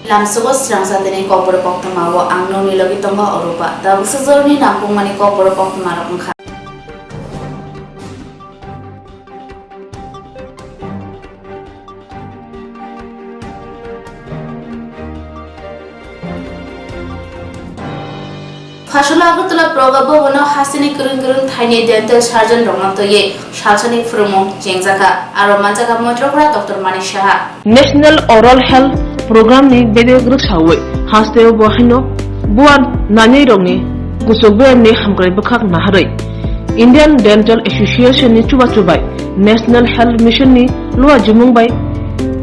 Lamsugo strangsadeni kopor poktamawo angno nilogi tongo orupa da busazorni nakungmani kopor poktamaro ungkha Fashola Agutla Progabo Bono Hasini Kurun Tiny Dental Surgeon Romantoye Shalchani Frumo Jengzaka Aromanzaka Motrokra Dr. Manisha National Oral Health Program ni bede group sawe hasteo bohino buan nani rongni kusogbe ni hamkrai bakhak naharai Indian Dental Association ni chubai National Health Mission ni lua jumung bai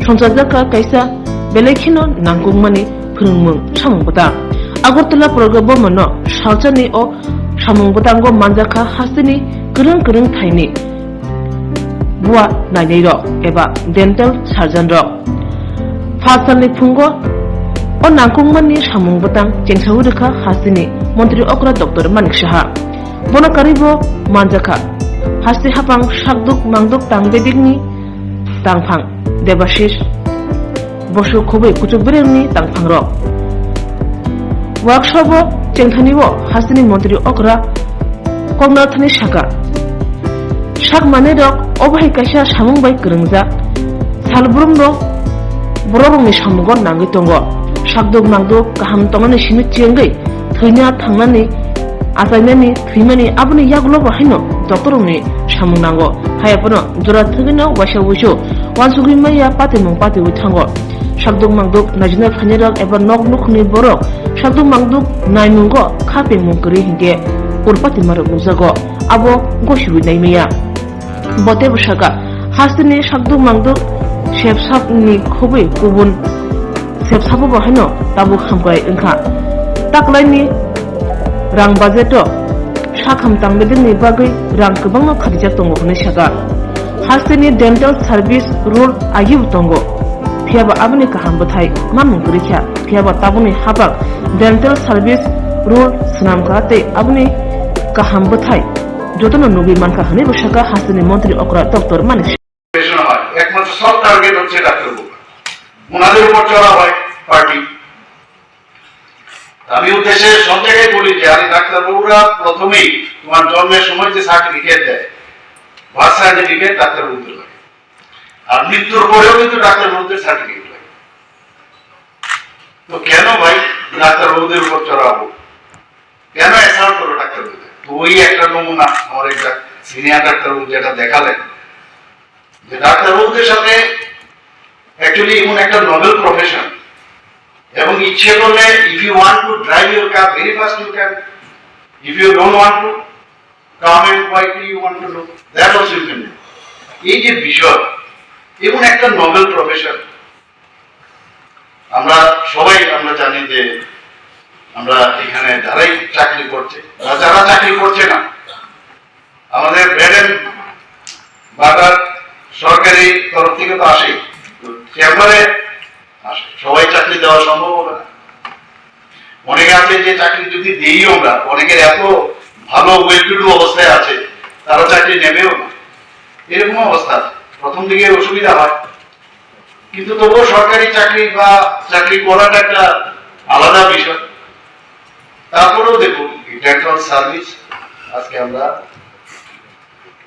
songjaka kaisa belekhino nangkungmani phungmung samungbuta Agartala Progabo Mono Shalchani o Samungbutango Manjaka Hasini Kurung Thaini Bua nani ro eba Dental Surgeon ro Fasani Pungo o Nangkungmani Samungbutang Jengsawurika Hasini Montri Okra Dr. Manisha Bona Karibo Manjaka Hasti Hapang Shakduk Mangduk Tangbedigni Tangpang Debashish Bosho Kobe Kuchubirni Tangpang ro Workshop Jengthaniwo Hasini Montri Okra Kognathani Shaka Shak Manedok Obhai Kasha Samungbai Kurungza Salbrum ro Borobongni samugon nangi tongo Shakduk Mangduk Kaham Tongani Shimit Jengai Thunya Thangnani Asainani Thimani Abuni Yaglo Bahino Doctoruni Samung Nango Hayapono Jura Thugino Washa Wusho Wansugimaya Patimung Pati Withango Shakduk Mangduk Najina Phaneral Eba Nok Nukni Borok Shakduk Mangduk Naimungo Kaping Mungkuri Hinge Urpati Maruk Muzago Abo Goshiwi Naimiya Bote Bushaka Hasini Shakduk Mangduk Shepsap ni Kobe Kubun Shepsapo Bahino Tabu Hamkai Inka Taklai ni Rang Bazeto Shakam Tangbedin ni Bagai Rang Kubang Khadija Tongo Nishaka Hasini Dental Service Rule Ayub Tongo Piaba Abni Kahambutai Mamung Kurikya Piaba Tabuni Habak Dental Service Rule Sunamkate Abni Kahambutai Jotono Nubi Manka Hani Bushaka Hasini Montri Okra Dr. Manish একমাত্র সব target হচ্ছে ডাক্তারবাবু ওনাদের উপর চড়া হয় party আমি উদ্দেশ্যে সব জায়গায় বলি যে আরে ডাক্তারবাবুরা প্রথমেই তোমার জন্মের সময় যে সার্টিফিকেট দেয় বার্থ সার্টিফিকেট ডাক্তারবাবুদের হয় আর মৃত্যুর পরেও কিন্তু ডাক্তারবাবুদের সার্টিফিকেট হয় তো কেন ভাই ডাক্তারবাবুদের উপর চড়াবো কেন অ্যাসাল্ট করো ডাক্তারবাবুদের তো ওই একটা নমুনা আমার একটা সিনিয়র ডাক্তারবাবু যেটা দেখালেন যে ডাক্তারবাবুদের সাথে অ্যাকচুয়ালি এমন একটা নোবেল প্রফেশন এবং ইচ্ছে করলে if you want to drive your car very fast you can if you don't want to calm and quietly you want to do that also you can do এই যে বিষয় এমন একটা নোবেল প্রফেশন আমরা সবাই আমরা জানি যে আমরা এখানে যারাই চাকরি করছে যারা চাকরি করছে না আমাদের ব্রেড এন্ড বাটার সরকারি তরফ থেকে তো আসে চেম্বারে আসে সবাই চাকরি দেওয়া সম্ভব হবে না অনেকে আছে যে চাকরি যদি দিই আমরা অনেকের এত ভালো ওয়েল টু ডু অবস্থায় আছে তারা চাকরি নেবেও না এরকম অবস্থা প্রথম দিকে অসুবিধা হয় কিন্তু তবুও সরকারি চাকরি বা চাকরি করাটা একটা আলাদা বিষয় তারপরেও দেখুন ডেন্টাল সার্ভিস আজকে আমরা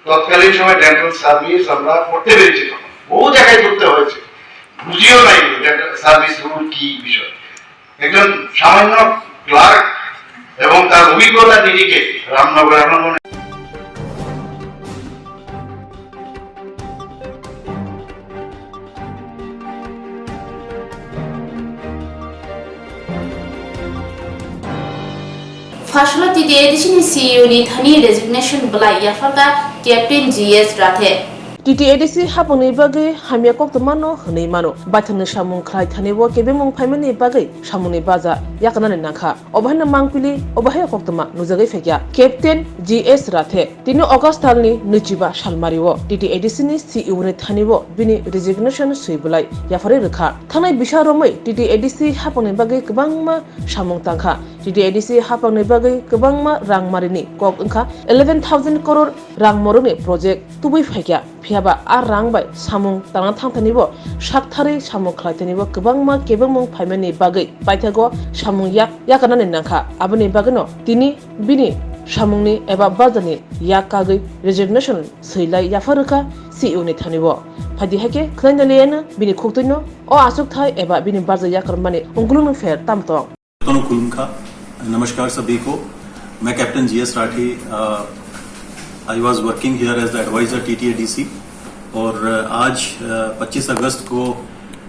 তৎকালীন সময় ডেন্টাল সার্ভিস আমরা করতে পেরেছি বহু জায়গায় করতে হয়েছে বুঝিও নাই ডেন্টাল সার্ভিস রুল কি বিষয় একজন সামান্য ক্লার্ক এবং তার অভিজ্ঞতা নিরিখে Ramnagar Fashola Titi Edition CEO ni Thani Resignation Blai Yafaga Captain GS Rathe TTADC hapuni bagai hamya kok tomano hnei mano bathani samung khlai thani wo kebe mung phaimani bagai samuni baza yakana nakha obhana mangpili obhaya kok toma nujagai fekya Captain GS Rathe 3 August talni nuchiba salmari wo TTADC ni CEO ni thani wo bini resignation suibulai yafare rekha thanai bisharomai TTADC hapuni bagai kbangma samung tangkha TTADC hapangni bagai kbangma rang marini kok engkha 11000 crore rang moroni project tubui fekya phiaba a rangbai samung tang thangtanibo shakthari samung khlaitanibo kwbangma kebangmung phaimani bagai paithago samung yakana nangkha aboni bagano tini bini samungni eba bajani yakagui resignation seilai yafaruka CEO ni thanibo phadi hake khlainaliana bini khuktoino o asuk thai eba bini baja yakarmani ungulung fer tamto नमस्कार सभी को। मैं captain GS Rathi, I was working here as the advisor TTADC और आज 25 अगस्त को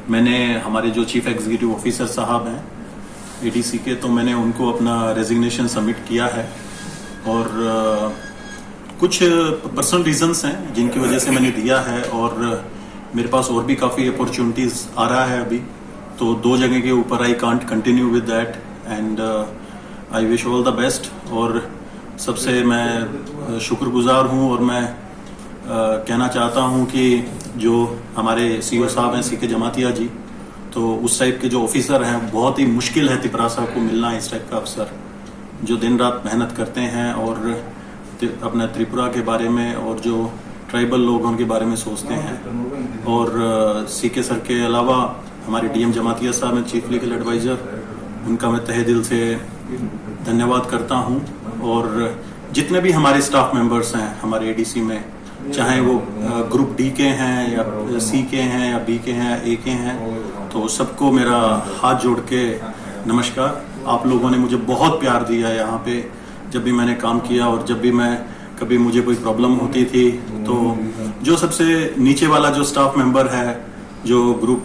मैंने हमारे जो चीफ एग्जीक्यूटिव ऑफिसर साहब हैं ADC के, तो मैंने उनको अपना रेजिग्नेशन सबमिट किया है और कुछ पर्सनल रीजंस हैं जिनकी वजह से मैंने दिया है और मेरे पास और भी काफ़ी अपॉर्चुनिटीज़ आ रहा है अभी, तो 2 जगह के ऊपर I can't continue with that and I wish all the best. और सबसे मैं शुक्रगुजार हूं और मैं कहना चाहता हूं कि जो हमारे CEO साहब हैं CK जमातिया जी, तो उस टाइप के जो ऑफिसर हैं बहुत ही मुश्किल है त्रिपुरासा को मिलना, इस टाइप का अफसर जो दिन रात मेहनत करते हैं और अपना त्रिपुरा के बारे में और जो ट्राइबल लोग उनके बारे में सोचते हैं। और CK सर के अलावा हमारे DM जमातिया साहब हैं चीफ लीगल एडवाइजर, उनका मैं तहे दिल से धन्यवाद करता हूं। और जितने भी हमारे स्टाफ मेंबर्स हैं हमारे ADC में, चाहे वो ग्रुप D के हैं या C के हैं या B के हैं A के हैं, तो सबको मेरा हाथ जोड़ के नमस्कार। आप लोगों ने मुझे बहुत प्यार दिया यहाँ पे जब भी मैंने काम किया, और जब भी मैं कभी मुझे कोई प्रॉब्लम होती थी तो जो सबसे नीचे वाला जो स्टाफ मेंबर है जो ग्रुप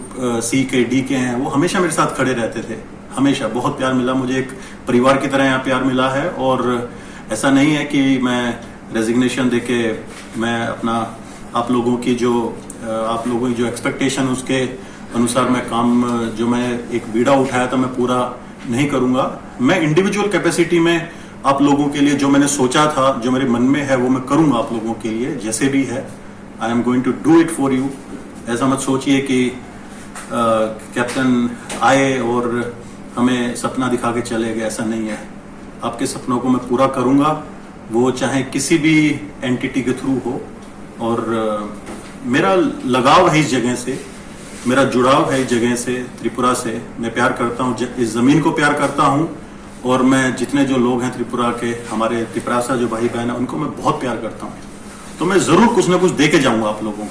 C के D के हैं वो हमेशा मेरे साथ खड़े रहते थे, हमेशा बहुत प्यार मिला मुझे, एक परिवार की तरह यहाँ प्यार मिला है। और ऐसा नहीं है कि मैं रेजिग्नेशन देके मैं अपना आप लोगों की जो एक्सपेक्टेशन उसके अनुसार मैं काम जो मैं एक बीड़ा उठाया था मैं पूरा नहीं करूंगा। मैं इंडिविजुअल कैपेसिटी में आप लोगों के लिए जो मैंने सोचा था, जो मेरे मन में है वो मैं करूंगा आप लोगों के लिए, जैसे भी है I am going to do it for you. ऐसा मत सोचिए कि कैप्टन आए और हमें सपना दिखा के चले गए, ऐसा नहीं है। आपके सपनों को मैं पूरा करूंगा, वो चाहे किसी भी एंटिटी के थ्रू हो। और मेरा लगाव है इस जगह से, मेरा जुड़ाव है इस जगह से, त्रिपुरा से। मैं प्यार करता हूँ, इस जमीन को प्यार करता हूँ, और मैं जितने जो लोग हैं त्रिपुरा के, हमारे त्रिपुरासा जो भाई बहन है, उनको मैं बहुत प्यार करता हूँ। तो मैं जरूर कुछ ना कुछ दे के जाऊंगा आप लोगों को।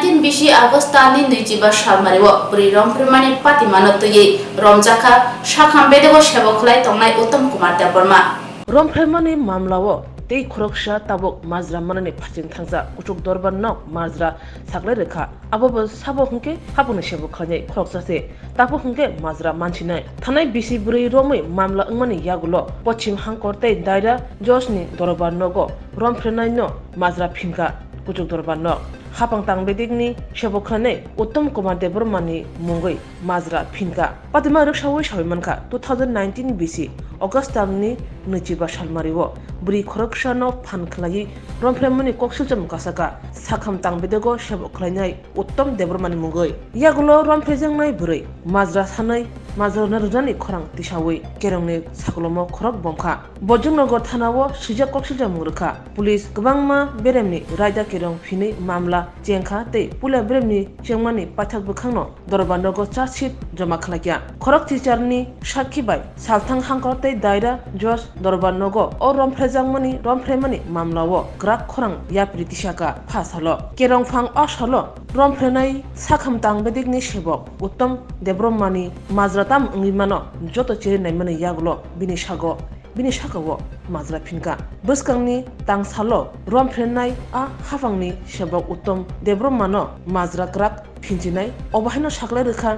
2019 আগস্ট তাनि 25 সালমারিও বুড়ি রংফ্রেমানি পাতিমানো তুই রমজাখা শাখাম বেদেগো সেবকলাই তংনাই উত্তম কুমার দেববর্মা রংফ্রেমানি মামলাও tei khoroksa tabok majra manani phaching thangja kuchuk dorban nok majra saklai rekha abobo sabo hungke hapuni sebo khanai khoroksa se tapo hungke majra manchinai thanai bisi burui romoi mamla ngmani yagulo pochim hangkor tei daira josni dorban nogo romfrenai no majra phinka kuchuk dorban nok hapang tang bedikni sebo khanai uttom kumar debormani mungoi majra phinka patima ruksawi sawimanka 2019 bisi august tamni 25 salmariwo buri khoroksa no phankhlai romfremani koksuljam kasaka sakham tangbedego sebo khlainai uttom debormani mungoi yagulo romfrejangnai burui majra sanai majra narjani khorang tisawi kerongni saklomo khorok bomkha bojongnogo thanao sijak koksuljam murkha police gobangma beremni raida kerong phini mamla jengkha tei pula beremni chengmani pathak bukhangno dorbandogo charchit joma khlakya khorok teacherni sakhi bai salthang hangkor tei daira jos dorbandogo o romfremani mamlao grak khorang yapri tisaka phasalo kerong phang asalo romfrenai sakham tangbedikni sebok uttom debromani majratam ngimano joto chiri naimani yagulo bini sakao majra phinka buskangni tangsalo romfrenai a hafangni sebok uttom debromano majra grak phinjinai obahaino saklai rekha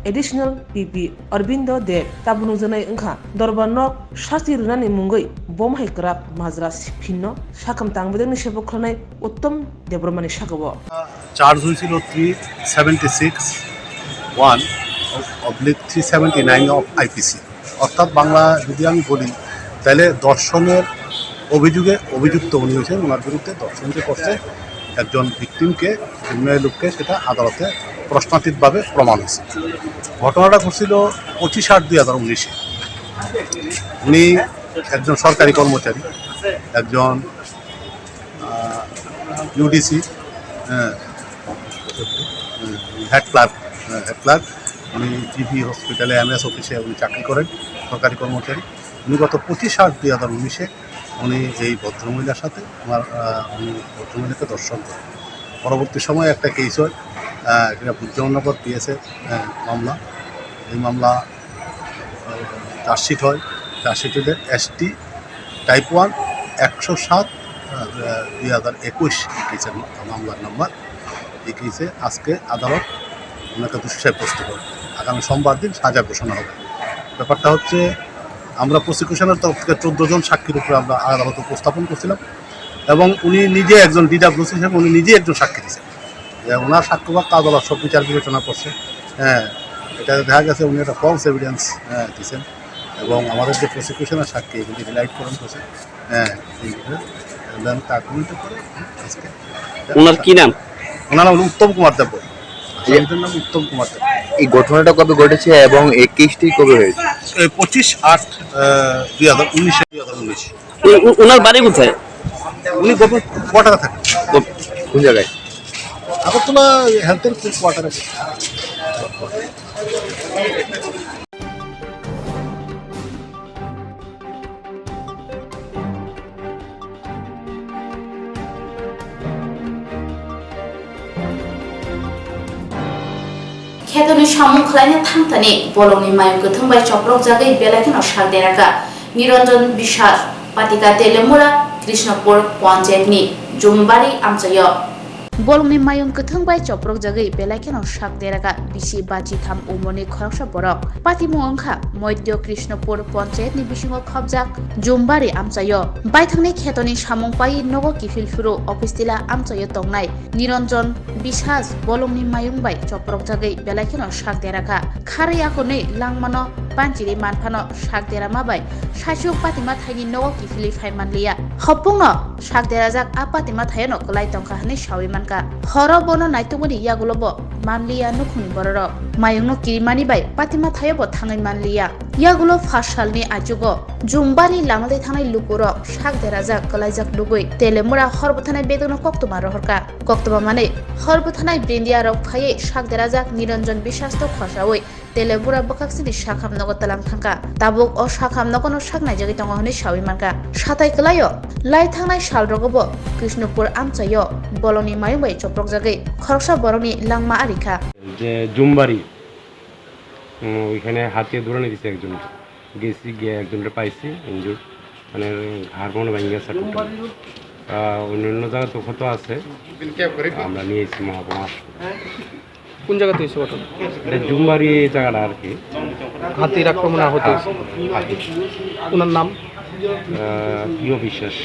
additional pp Arbindo de tabunujanai engkha dorbanok shasti runani mungoi bomhai grak majra phinno sakam tangbedikni sebok khanai uttom debromani sakao charge হয়েছিল 376(1/379 of IPC অর্থাৎ বাংলা যদি আমি বলি তাহলে দর্শনের অভিযোগে অভিযুক্ত উনি হয়েছেন ওনার বিরুদ্ধে দর্শন যে করছে একজন ভিকটিমকে ক্রিমিনাল লোককে সেটা আদালতে প্রশ্নাতীতভাবে প্রমাণ হয়েছে ঘটনাটা ঘটছিল 25/8/2019 উনি একজন সরকারি কর্মচারী একজন ইউডিসি হেড ক্লার্ক উনি জিবি হসপিটালে এমএস অফিসে উনি চাকরি করেন সরকারি কর্মচারী উনি গত 25/8/2019 উনি এই ভদ্রমহিলার সাথে উনি ভদ্রমহিলাকে দর্শন করেন পরবর্তী সময়ে একটা কেস হয় এটা বুদ্ধনগর পিএসএ মামলা এই মামলা চার্জশিট হয় চার্জশিটে ST টাইপ 1 107/2021 কেসের মামলার নাম্বার এই কেসে আজকে আদালত ওনাকে দোষী সাব্যস্ত করে আগামী সোমবার দিন সাজা ঘোষণা হবে ব্যাপারটা হচ্ছে আমরা প্রসিকিউশনের তরফ থেকে 14 জন সাক্ষীর উপরে আমরা আদালতে উপস্থাপন করছিলাম এবং উনি নিজে একজন ডিডাব্লিউসি হিসেবে উনি নিজেই একজন সাক্ষী দিয়েছেন ওনার সাক্ষ্যবাক্য আদালত সব বিচার বিবেচনা করছে এটা দেখা গেছে উনি একটা ফলস এভিডেন্স দিয়েছেন এবং আমাদের যে প্রসিকিউশনের সাক্ষী এগুলি রিলাইট করেন করছে আজকে ওনার কি নাম ওনার নাম উত্তম কুমার দেব নাম উত্তম কুমার দেব এই ঘটনাটা কবে ঘটেছে এবং এই কেসটি কবে হয়েছে 25/8/2019 ওনার বাড়ি কোথায় উনি কোয়ার্টারে থাকেন কোন জায়গায় আগরতলা হেলথের কোয়ার্টারে খেতনি সামুং খলাইনে থাংতানি বলংনি মায়ং গথংবাই চপ্রক জাগাই বেলাখিনো সাগদেরাকা নিরঞ্জন বিশ্বাস পাতিকা তেলেমুরা কৃষ্ণপুর পঞ্চায়েতনি জুমবাড়ি আমচায় বলংনি মায়ং গথংবাই চপ্রক জাগাই বেলাখিনো সাগদেরাকা বিসি বাজি থাম উমনি খরকসা বরক পাতিমু অংখা মধ্য কৃষ্ণপুর পঞ্চায়েতনি বিসিংও খবজাক জুমবাড়ি আমচায় বাইথাংনি খেতনি সামুং পাই নগো কিফিল ফিরো অফিস দিলা আমচায় তংনাই নিরঞ্জন বিশ্বাস বলংনি মায়ং বাই চপ্রক জাগাই বেলাখিনো সাগদেরাকা খারে আখনে লাংমানো পাঞ্চিরি মানফানো সাগদেরামা বাই সাইসুক পাতিমা থাইনি নগো কিফিলি ফাইমানলিয়া হপুংনো সাগদেরাজাক আ পাতিমা থায়নো গলাই তংখা হানি সাউইমানকা হর বনো নাইতুমনি ইয়াগুলোবো মানলিয়া নুখুনি বড় মায়ংনো কিরিমানি বাই পাতিমা থায়বো থাঙै মানলিয়া ইয়াগুলো 5 সালনি আজুগো জুমবাড়ি লামালাই থানাই লুকুরক সাগদেরাজাক গলাইজাক লুগুই তেলেমুরা হরবথানাই বেদনো কক্তমা রহরকা কক্তমা মানে হরবথানাই ব্রেন্ডিয়া রক ফায়ে সাগদেরাজাক নিরঞ্জন বিশ্বাস তো খসাওই তেলেমুরা বকাকসিনি শাখাম নগর তালাম থাকা তাবুক ও শাখাম নগনো সাগনাই জাগি তঙ্গ হনি সাউই মানকা সাতাই কলায় লাই থাंनाय साल रगबो Krishnapur आमचायो bolongni mayung bai choprok jagai khoroksa borokni langma arikha যে জুমবাড়ি ওইখানে হাতে দৌড়ানি দিছে একজন গেছি গিয়ে একজনটা পাইছি ইঞ্জুর মানে ঘাড় মনে ভেঙে গেছে টোটাল অন্যান্য জায়গা তো ক্ষত আছে আমরা নিয়েছি মহাপমা কোন জায়গাতে হয়েছে ঘটনা? এটা জুমবাড়ি জায়গাটা আর কি হাতির আক্রমণে আহত হয়েছে। হাতি ওনার নাম প্রিয় বিশ্বাস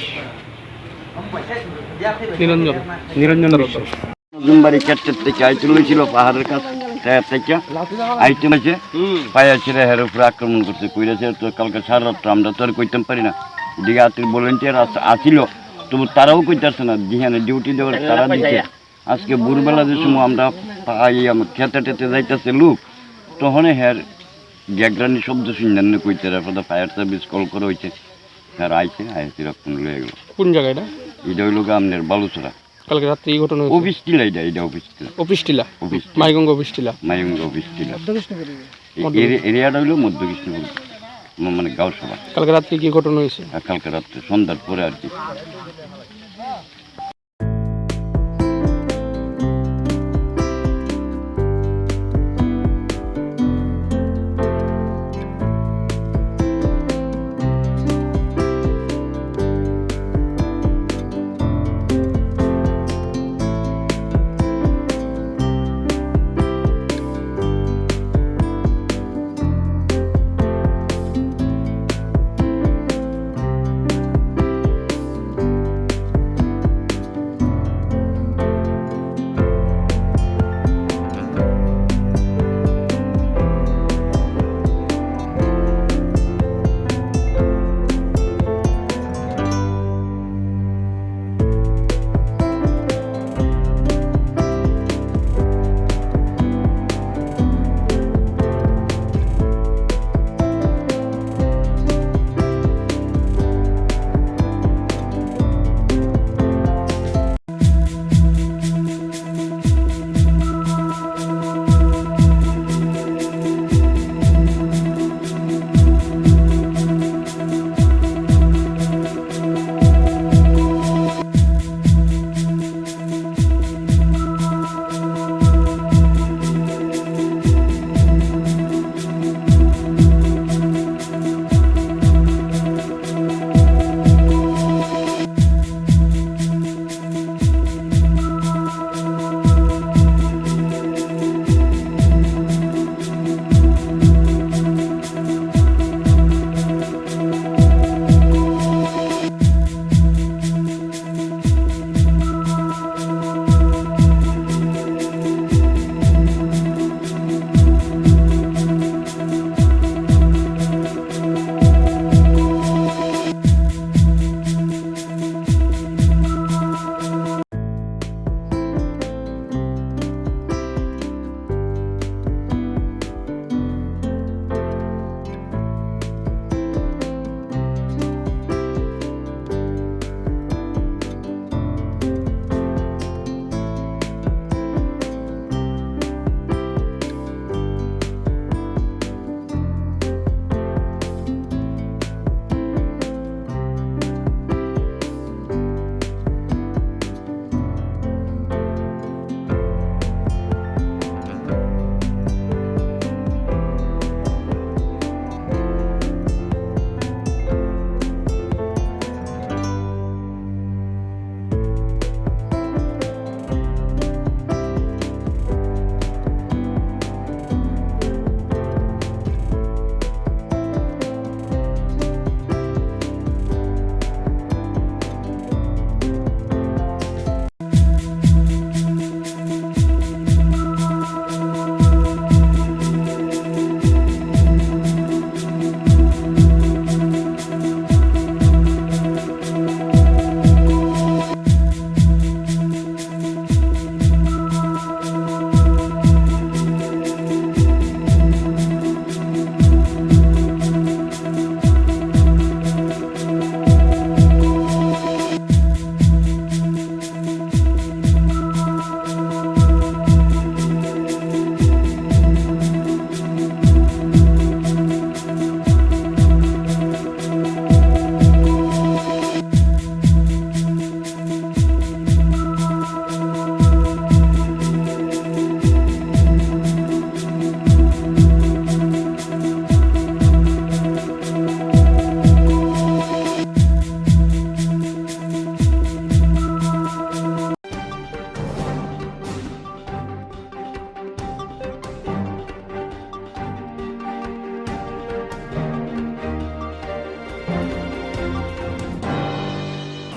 নিরঞ্জন। নিরঞ্জন বিশ্বাস জুমবাড়ি ক্ষেত্রের থেকে আইতে রয়েছিল পাহাড়ের কাছ থেকে আইতে হয়েছে পায়া ছেড়ে হের উপরে আক্রমণ করতে কইরেছে। তো কালকে সারা রাত্র আমরা তো আর কইতাম পারি না, এদিকে আতির ভলেন্টিয়ার আসিল তবু তারাও কইতেছে না, যেখানে ডিউটি দেওয়ার তারা দিচ্ছে। আজকে ভোরবেলা যে সময় আমরা খেতে টেতে যাইতেছে লোক, তখন হের গ্যাগরানি শব্দ শুনলেন কইতে ফায়ার সার্ভিস কল করা হয়েছে। হ্যাঁ আইছে আইসি রক্ষণ লয়ে গেল। কোন জায়গায় এটা? এটা হইল আপনার বালুচরা কালকে রাত্রে এই ঘটনা হয়েছে। অফিস টিলা, এটা অফিস টিলা, অফিস টিলা, অফিস মাইগঙ্গ অফিস টিলা। মায়ঙ্গ অফিস টিলা। এরিয়াটা হইল মধ্য কৃষ্ণপুর, মানে গাঁওসভা। কালকে রাত্রে কি ঘটনা হয়েছে? কালকে রাত্রে সন্ধ্যার পরে আর কি।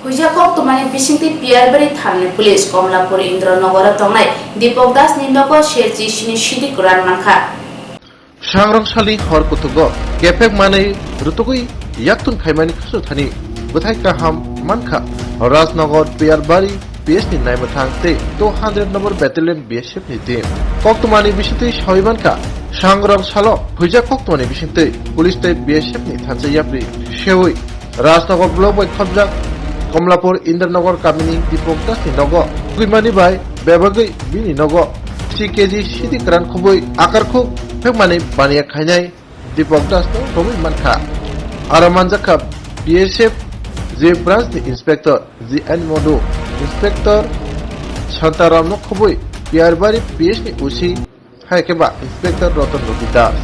হুইজা কক্তমানি বিসিংতি পিয়ারবাড়ি থানাनि পুলিশ কমলাপুর ইন্দ্রনগর তংনাই দীপক দাস নিন্দক শেরজি সিনি সিদি কুরান মানখা सांग्रांसालि हर कुतुग केपेक माने रुतुगुई याक्तुन खाइमानि खुसुथानि बुथाइ काहाम मानखा राजनगर पियारबारी पिएसनि नायमथां ते 200 नम्बर बेटालियन बीएसएफ नि टीम कक्तमानि बिसिंति सयमानखा सांग्रांसालो हुइजा कक्तमानि बिसिंति पुलिस ते बीएसएफ नि थानसायाप्रि सेवै राजनगर ब्लक बै खबजा कमलापुर इन्द्रनगर कामिनि दीपक दासनि नग गुइमानि बाय बेबागै बिनि नग 3 केजि सिदि क्रान खबै आकारखौ फेकमानि बानिया खायनाय दीपक दास रमै मानखा आरो मानजाखा बीएसएफ जे ब्रान्चनि इन्सपेक्टर जी एन मधु इन्सपेक्टर शान्ताराम खबै पियारबारी पिएसनि उसी हायकेबा इन्सपेक्टर रतन रवि दास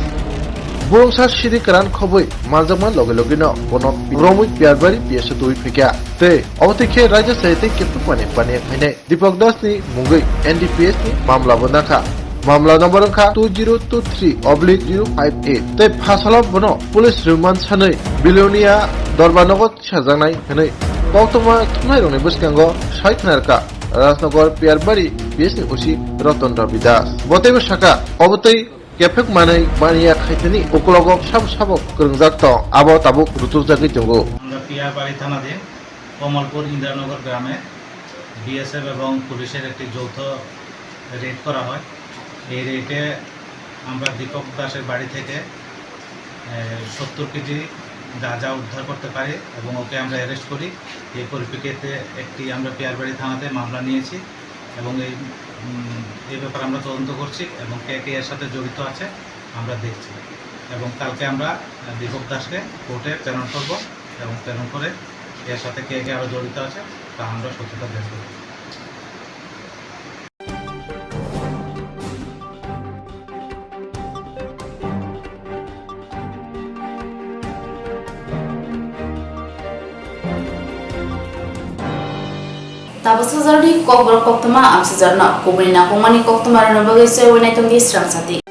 बुरंसा सिरि क्रान खबै मानजामा लगे लगे न बनक रमै पियारबारी पिएस दुइ फेका ते अवतिखे राज्य सहित केपमानि बानिया खायनाय दीपक दासनि मुंगै एनडीपीएस नि मामला बनाखा मामला नम्बर अंखा 2023/058 ते फासलाव बनो पुलिस रिमान्ड सानै बिलोनिया दरबानगत साजानाय हनै कक्तमा थुनाय रंनि बसकांगो साइथनारका राजनगर पियारबारी बीएसनि उसी रतन रवि दास बतेबो साका अबतै केफेक मानै बानिया खाइतनि उकलग साब साबक करंजाक त आबो ताबुक रुतुजागै जंगो আমরা পিয়ারবাড়ি থানাধীন কমলপুর ইন্দ্রনগর গ্রামে বিএসএফ এবং পুলিশের একটি যৌথ রেড করা হয়। এই রেডে আমরা দীপক দাসের বাড়ি থেকে 70 কেজি গাঁজা উদ্ধার করতে পারি এবং ওকে আমরা অ্যারেস্ট করি। এই পরিপ্রেক্ষিতে একটি আমরা পিয়ারবাড়ি থানাতে মামলা নিয়েছি এবং এই ব্যাপারে আমরা তদন্ত করছি এবং কে কে এর সাথে জড়িত আছে আমরা দেখছি এবং কালকে আমরা দীপক দাসকে কোর্টে প্রেরণ করব এবং প্রেরণ করে এর সাথে কে কে আরও জড়িত আছে তা আমরা সত্যতা বের করব। Tabas Zardi Kok Koktama Amsizarna Kubina Komani Koktamara Nobagese Winaitungi Stransati